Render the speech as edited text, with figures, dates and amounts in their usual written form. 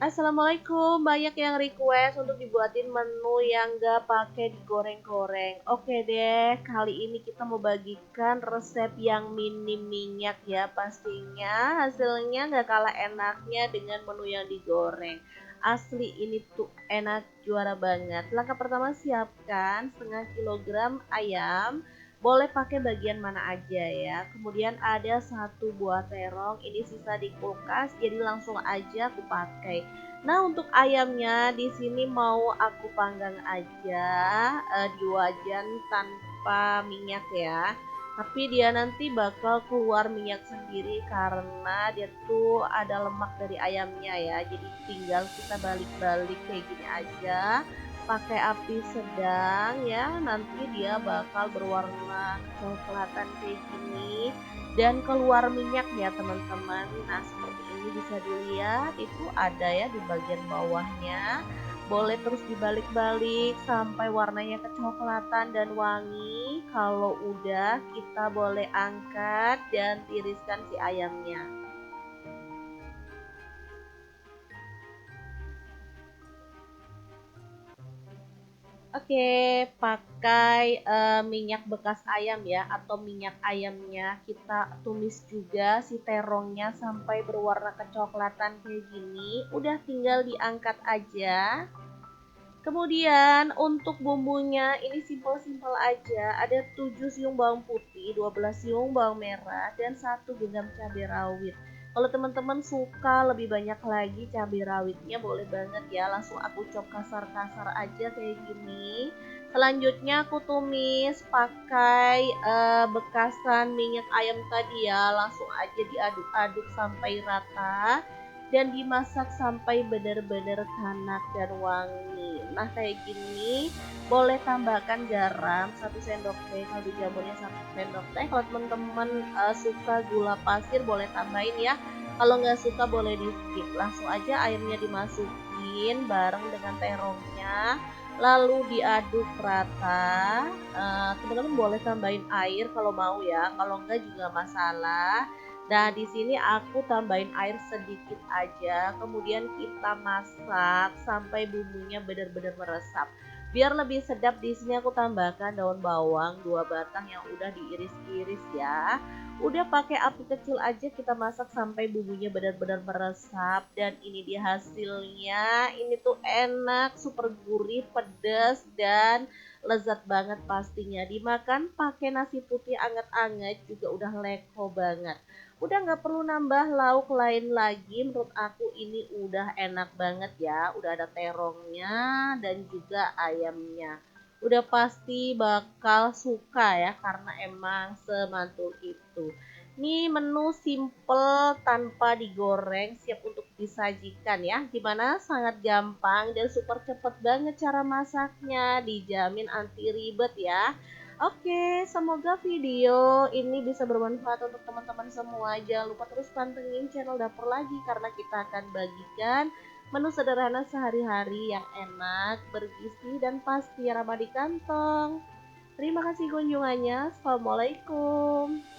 Assalamualaikum, banyak yang request untuk dibuatin menu yang gak pakai digoreng-goreng. Oke deh, kali ini kita mau bagikan resep yang minim minyak ya. Pastinya hasilnya gak kalah enaknya dengan menu yang digoreng. Asli ini tuh enak juara banget. Langkah pertama, siapkan setengah kilogram ayam. Boleh pakai bagian mana aja ya. Kemudian ada satu buah terong, ini sisa di kulkas, jadi langsung aja aku pakai. Nah, untuk ayamnya di sini mau aku panggang aja di wajan tanpa minyak ya. Tapi dia nanti bakal keluar minyak sendiri karena dia tuh ada lemak dari ayamnya ya. Jadi tinggal kita balik-balik kayak gini aja. Pakai api sedang ya. Nanti dia bakal berwarna kecoklatan kayak gini dan keluar minyak ya teman-teman. Nah, seperti ini bisa dilihat itu ada ya di bagian bawahnya. Boleh terus dibalik-balik sampai warnanya kecoklatan dan wangi. Kalau udah, kita boleh angkat dan tiriskan si ayamnya. Oke, pakai minyak bekas ayam ya atau minyak ayamnya. Kita tumis juga si terongnya sampai berwarna kecoklatan kayak gini. Udah tinggal diangkat aja. Kemudian untuk bumbunya ini simpel-simpel aja. Ada 7 siung bawang putih, 12 siung bawang merah, dan 1 genggam cabai rawit. Kalau teman-teman suka lebih banyak lagi cabai rawitnya boleh banget ya. Langsung aku chop kasar-kasar aja kayak gini. Selanjutnya aku tumis pakai bekasan minyak ayam tadi ya. Langsung aja diaduk-aduk sampai rata dan dimasak sampai benar-benar tanak dan wangi. Nah, kayak gini boleh tambahkan garam 1 sendok teh, kaldu jamurnya 1 sendok teh. Kalau teman-teman suka gula pasir boleh tambahin ya. Kalau nggak suka boleh di skip. Langsung aja airnya dimasukin bareng dengan terongnya. Lalu diaduk rata. Teman-teman boleh tambahin air kalau mau ya. Kalau enggak juga masalah. Nah, di sini aku tambahin air sedikit aja, kemudian kita masak sampai bumbunya benar-benar meresap. Biar lebih sedap, di sini aku tambahkan daun bawang 2 batang yang udah diiris-iris ya. Udah pakai api kecil aja kita masak sampai bumbunya benar-benar meresap dan ini dia hasilnya. Ini tuh enak, super gurih, pedas dan lezat banget pastinya. Dimakan pakai nasi putih anget-anget juga udah leko banget. Udah nggak perlu nambah lauk lain lagi, menurut aku ini udah enak banget ya. Udah ada terongnya dan juga ayamnya. Udah pasti bakal suka ya karena emang semantul itu. Ini menu simple tanpa digoreng, siap untuk disajikan ya. Dimana sangat gampang dan super cepet banget cara masaknya, dijamin anti ribet ya. Oke, semoga video ini bisa bermanfaat untuk teman-teman semua. Jangan lupa terus pantengin channel Dapur Lagi karena kita akan bagikan menu sederhana sehari-hari yang enak, bergizi, dan pasti ramah di kantong. Terima kasih kunjungannya. Assalamualaikum.